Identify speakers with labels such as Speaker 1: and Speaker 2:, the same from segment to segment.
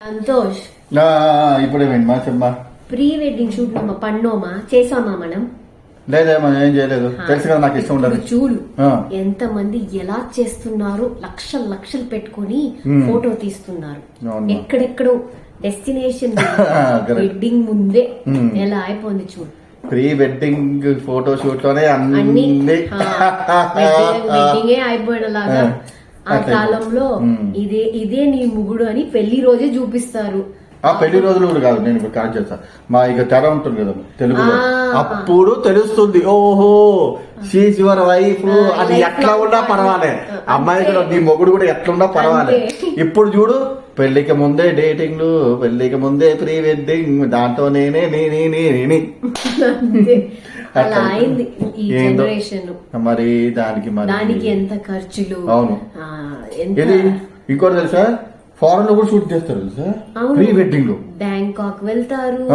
Speaker 1: సంతోష్
Speaker 2: ఇప్పుడేమేంటి మా చెప్పమా.
Speaker 1: Pre wedding shoot లో పన్నోమా చేసామా మనం?
Speaker 2: లేదే మనం ఏం చేయలేదు, తెలుసు కదా నాకు ఇష్టం ఉండదు.
Speaker 1: చూడు ఎంత మంది ఎలా చేస్తున్నారు, లక్షలు లక్షలు పెట్టుకొని ఫోటో తీస్తున్నారు. ఎక్కడెక్కడో డెస్టినేషన్ వెడ్డింగ్ ముందే ఎలా అయిపోయింది చూడు.
Speaker 2: ప్రీ వెడ్డింగ్ ఫోటో షూట్ లోనే అన్ని
Speaker 1: వెడ్డింగే అయిపోయేలాగా ఆ కాలంలో ఇదే నీ ముగుడు అని పెళ్లి రోజే చూపిస్తారు.
Speaker 2: ఆ పెళ్లి రోజులు కూడా కాదు, నేను ఇప్పుడు కనెక్ట్ చేస్తాను. మా ఇక తెర ఉంటుంది కదా తెలుగులో, అప్పుడు తెలుస్తుంది ఓహో షీజ్ యువర్ వైఫ్ అది ఎట్లా ఉన్నా పర్వాలే, అమ్మాయి కూడా నీ మొగుడు కూడా ఎట్లున్నా పర్వాలే. ఇప్పుడు చూడు పెళ్లికి ముందే డేటింగ్లు, పెళ్లికి ముందే ప్రీ వెడ్డింగ్, దాంట్లో నేనే
Speaker 1: అలా అయింది ఈ జనరేషన్.
Speaker 2: మరి దానికి
Speaker 1: ఎంత ఖర్చులు.
Speaker 2: అవును. ఇది ఇంకోటి తెలుసా, ఫారెన్ లో కూడా షూట్ చేస్తారు తెలుసా ప్రీ వెడ్డింగ్ లో.
Speaker 1: బ్యాంకాక్ వెళ్తారు,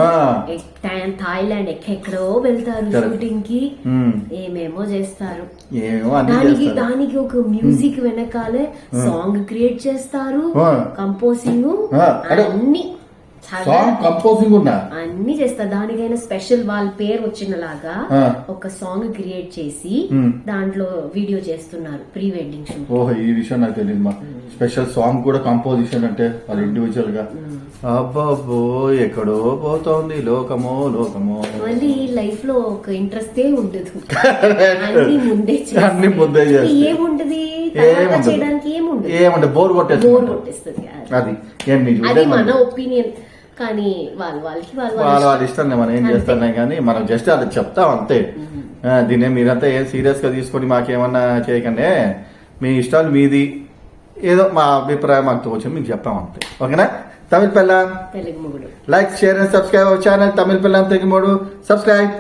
Speaker 1: థాయిలాండ్ ఎక్కడెక్కడో వెళ్తారు షూటింగ్ కి, ఏమేమో చేస్తారు. దానికి ఒక మ్యూజిక్ వెనకాలే సాంగ్ క్రియేట్ చేస్తారు, కంపోజింగ్ అన్ని
Speaker 2: కంపోజింగ్ ఉన్నా
Speaker 1: అన్ని చేస్తారు. దానికైనా స్పెషల్ వాళ్ళ పేరు వచ్చినలాగా ఒక సాంగ్ క్రియేట్ చేసి దాంట్లో వీడియో చేస్తున్నారు ప్రీ వెడ్డింగ్ షూట్.
Speaker 2: ఓహో ఈ విషయం నాకు తెలియదు మా. స్పెషల్ సాంగ్ కూడా కంపోజిషన్ అంటే అది ఇండివిజువల్ గా. అబ్బాబో ఎక్కడో పోతోంది లోకమో లోకమో.
Speaker 1: మళ్ళీ లైఫ్ లో ఒక ఇంట్రెస్టే ఉండదు, అన్ని ముందే ఏముంటది చేయడానికి
Speaker 2: ఏముండదు, బోర్ కొట్టేస్తుంది. అది
Speaker 1: మన ఒపీనియన్, కానీ
Speaker 2: వాళ్ళ ఇష్టం, మనం ఏం చేస్తున్నాం కానీ మనం జస్ట్ అది చెప్తాం అంతే. దీన్ని మీరంతా ఏం సీరియస్ గా తీసుకొని మాకేమన్నా చేయకండి, మీ ఇష్టాలు మీది, ఏదో మా అభిప్రాయం మాకు తోచింది మీకు చెప్పాం అంతే. ఓకేనా? తమిళ పిల్లం
Speaker 1: తెలుగు మొగుడు.
Speaker 2: Like share and subscribe our channel Tamil పిల్లం తెలుగు మొగుడు. సబ్స్క్రైబ్.